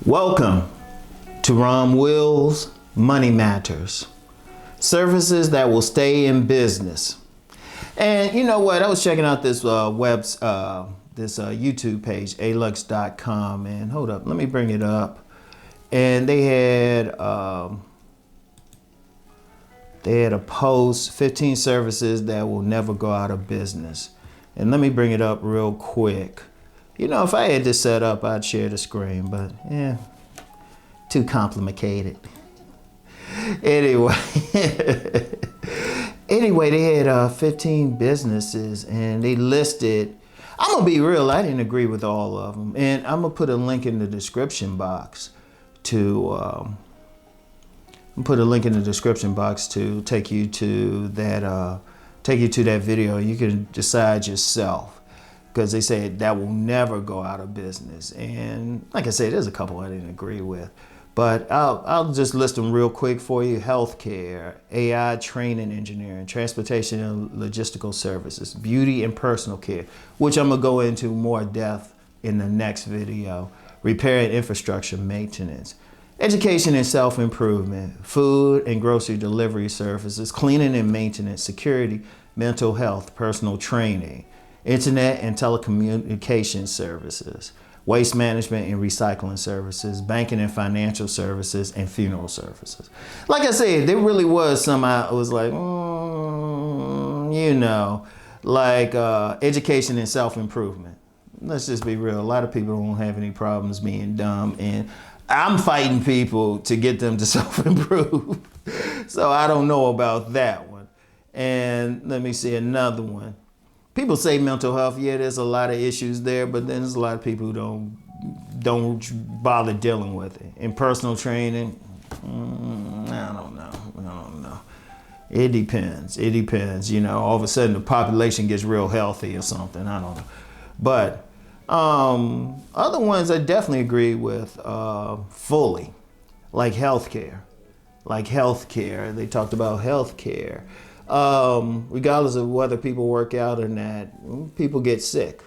Welcome to Rom Wills Money Matters, services that will stay in business. And you know what? I was checking out this YouTube page, alux.com, and hold up, let me bring it up. And they had a post, 15 services that will never go out of business. And let me bring it up real quick. You know, if I had this set up, I'd share the screen, but yeah, too complicated. Anyway, they had 15 businesses and they listed, I'm gonna be real, I didn't agree with all of them. And I'm gonna put a link in the description box to, take you to that, video. You can decide yourself, because they said that will never go out of business. And like I said, there's a couple I didn't agree with, but I'll just list them real quick for you. Healthcare, AI training engineering, transportation and logistical services, beauty and personal care, which I'm gonna go into more depth in the next video, repair and infrastructure maintenance, education and self-improvement, food and grocery delivery services, cleaning and maintenance, security, mental health, personal training, internet and telecommunication services, waste management and recycling services, banking and financial services, and funeral services. Like I said, there really was some I was like, education and self-improvement. Let's just be real. A lot of people don't have any problems being dumb, and I'm fighting people to get them to self-improve. So I don't know about that one. And let me see another one. People say mental health, yeah, there's a lot of issues there, but then there's a lot of people who don't bother dealing with it. In personal training, I don't know. It depends. You know, all of a sudden the population gets real healthy or something. I don't know. But other ones I definitely agree with fully, like healthcare. They talked about healthcare. Regardless of whether people work out or not, people get sick.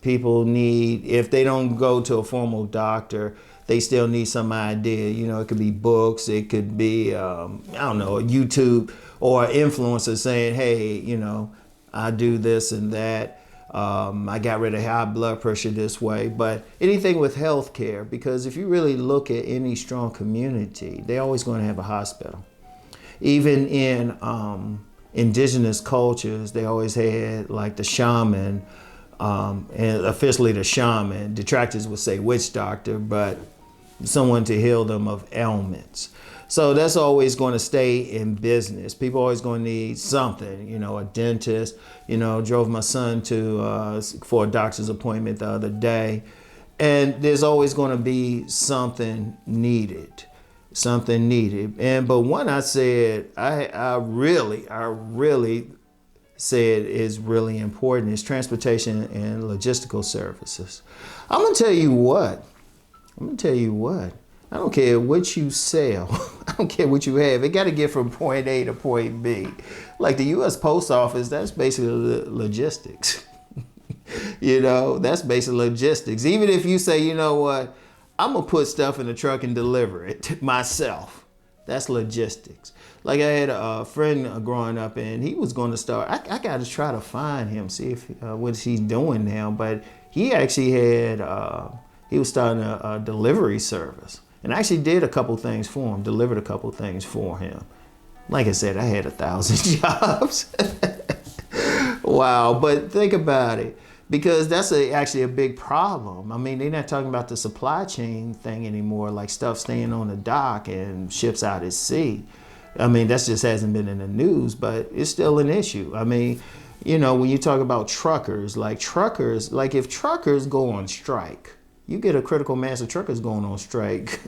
People need, if they don't go to a formal doctor, they still need some idea. You know, it could be books, it could be, YouTube or influencer saying, hey, you know, I do this and that. I got rid of high blood pressure this way. But anything with healthcare, because if you really look at any strong community, they're always going to have a hospital. Even in indigenous cultures, they always had like the shaman, and officially the shaman. Detractors would say witch doctor, but someone to heal them of ailments. So that's always going to stay in business. People always going to need something, you know, a dentist. You know, drove my son for a doctor's appointment the other day, and there's always going to be something needed. But one I said I really said is really important is transportation and logistical services. I'm gonna tell you what. I don't care what you sell. I don't care what you have. It got to get from point A to point B. Like the U.S. Post Office, that's basically logistics. You know, that's basically logistics. Even if you say, you know what, I'm gonna put stuff in the truck and deliver it myself. That's logistics. Like I had a friend growing up, and he was going to start. I got to try to find him, see if what he's doing now. But he actually had he was starting a delivery service, and I actually did a couple things for him, delivered a couple things for him. Like I said, I had 1,000 jobs. Wow, but think about it. Because that's actually a big problem. I mean, they're not talking about the supply chain thing anymore, like stuff staying on the dock and ships out at sea. I mean, that just hasn't been in the news, but it's still an issue. I mean, you know, when you talk about truckers, like if truckers go on strike, you get a critical mass of truckers going on strike,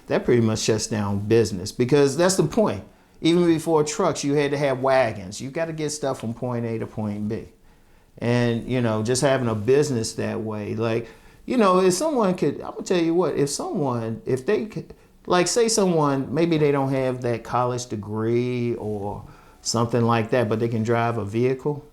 that pretty much shuts down business, because that's the point. Even before trucks, you had to have wagons. You got to get stuff from point A to point B. And, you know, just having a business that way, like, you know, if someone could, I'm gonna tell you what, if they could, like, say someone, maybe they don't have that college degree or something like that, but they can drive a vehicle.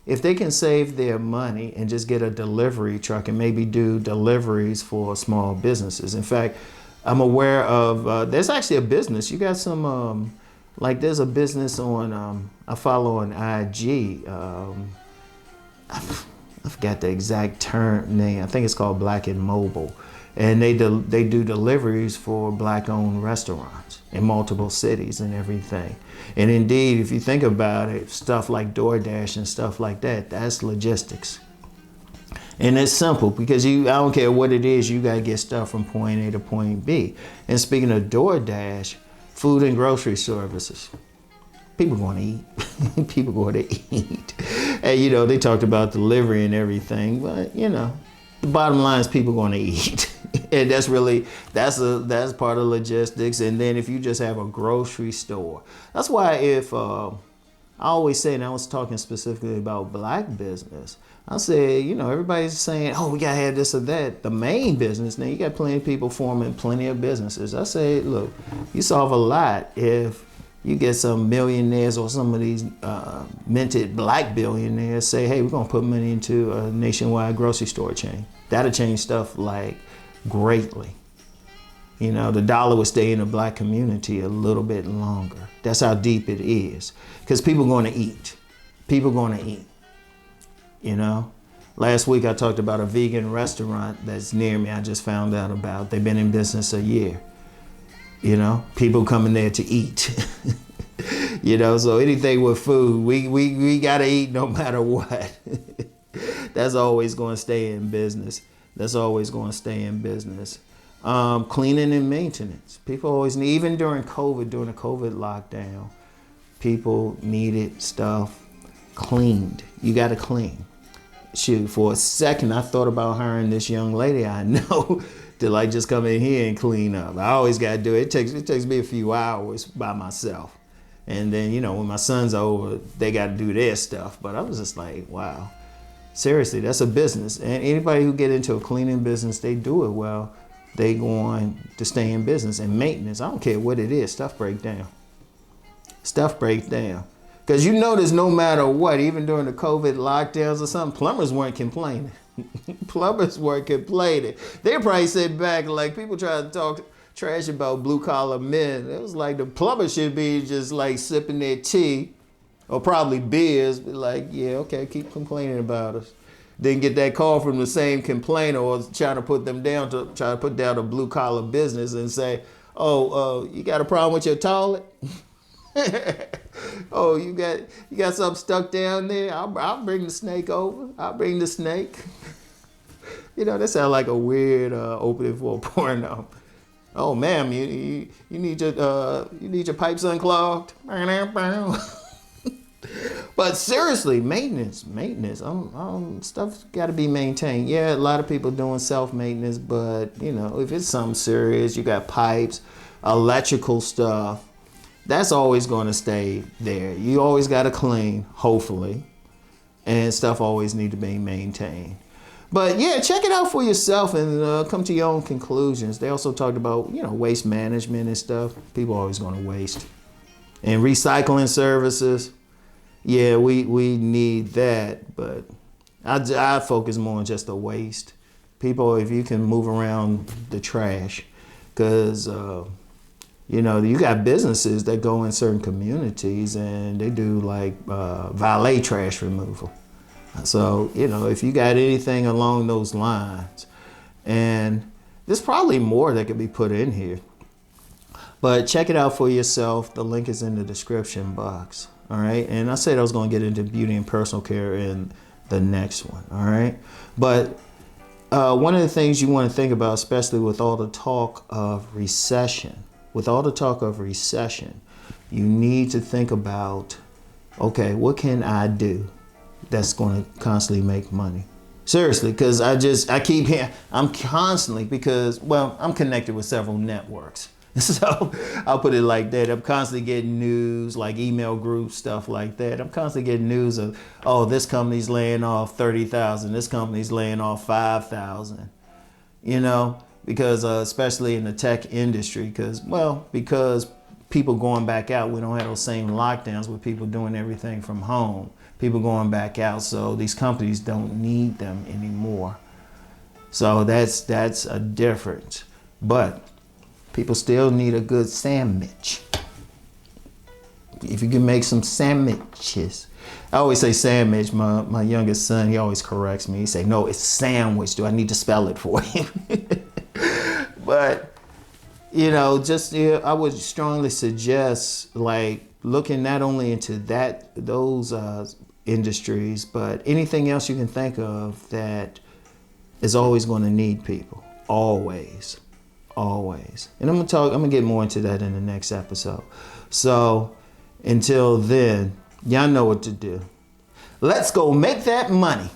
If they can save their money and just get a delivery truck and maybe do deliveries for small businesses. In fact, I'm aware of, there's actually a business. You got some, like there's a business on, I follow on IG. I forgot the exact term name. I think it's called Black and Mobile. And they do deliveries for Black-owned restaurants in multiple cities and everything. And indeed, if you think about it, stuff like DoorDash and stuff like that, that's logistics. And it's simple because I don't care what it is, you gotta get stuff from point A to point B. And speaking of DoorDash, food and grocery services. People going to eat. People going to eat. And you know, they talked about delivery and everything, but you know, the bottom line is people going to eat. And that's part of logistics. And then if you just have a grocery store, that's why if I always say, and I was talking specifically about Black business, I said, you know, everybody's saying, oh, we gotta have this or that. The main business, now you got plenty of people forming plenty of businesses. I say, look, you solve a lot if you get some millionaires or some of these minted Black billionaires say, hey, we're gonna put money into a nationwide grocery store chain. That'll change stuff like greatly. You know, the dollar will stay in the Black community a little bit longer. That's how deep it is. Because people going to eat. People going to eat. You know? Last week I talked about a vegan restaurant that's near me. I just found out about. They've been in business a year. You know? People coming there to eat. You know, so anything with food, we got to eat no matter what. That's always going to stay in business. That's always going to stay in business. Cleaning and maintenance. People always need, even during COVID, during the COVID lockdown, people needed stuff cleaned. You got to clean. Shoot, for a second, I thought about hiring this young lady I know to like just come in here and clean up. I always got to do it. It takes me a few hours by myself. And then, you know, when my sons are over, they got to do their stuff. But I was just like, wow. Seriously, that's a business. And anybody who get into a cleaning business, they do it well. They going to stay in business. And maintenance, I don't care what it is, stuff breaks down. Stuff breaks down. Because you notice no matter what, even during the COVID lockdowns or something, plumbers weren't complaining. Plumbers weren't complaining. They probably sit back like people try to talk trash about blue collar men. It was like the plumbers should be just like sipping their tea or probably beers, but like, yeah, okay, keep complaining about us. Then get that call from the same complainer or trying to put them down to try to put down a blue collar business and say, oh, you got a problem with your toilet? Oh, you got something stuck down there? I'll bring the snake over. I'll bring the snake. You know, that sounds like a weird opening for a porno. Oh, ma'am, you need your pipes unclogged. But seriously, maintenance. Stuff's got to be maintained. Yeah, a lot of people doing self-maintenance, but you know, if it's something serious, you got pipes, electrical stuff, that's always going to stay there. You always got to clean, hopefully, and stuff always need to be maintained. But yeah, check it out for yourself and come to your own conclusions. They also talked about, you know, waste management and stuff. People are always going to waste. And recycling services. Yeah, we need that, but I focus more on just the waste. People, if you can move around the trash, because, you know, you got businesses that go in certain communities and they do like valet trash removal. So, you know, if you got anything along those lines, and there's probably more that could be put in here, but check it out for yourself. The link is in the description box. All right. And I said I was going to get into beauty and personal care in the next one. All right. But one of the things you want to think about, especially with all the talk of recession, you need to think about, okay, what can I do that's going to constantly make money? Seriously, because I keep hearing, I'm constantly, because, well, I'm connected with several networks. So I'll put it like that. I'm constantly getting news, like email groups, stuff like that. I'm constantly getting news of, oh, this company's laying off 30,000. This company's laying off 5,000. You know, because especially in the tech industry, because people going back out. We don't have those same lockdowns with people doing everything from home. People going back out, so these companies don't need them anymore. So that's a difference. But people still need a good sandwich. If you can make some sandwiches. I always say sandwich. My youngest son, he always corrects me. He say, no, it's sandwich. Do I need to spell it for him? But, you know, just I would strongly suggest like looking not only into those industries, but anything else you can think of that is always going to need people. Always. And I'm gonna get more into that in the next episode. So until then, y'all know what to do. Let's go make that money.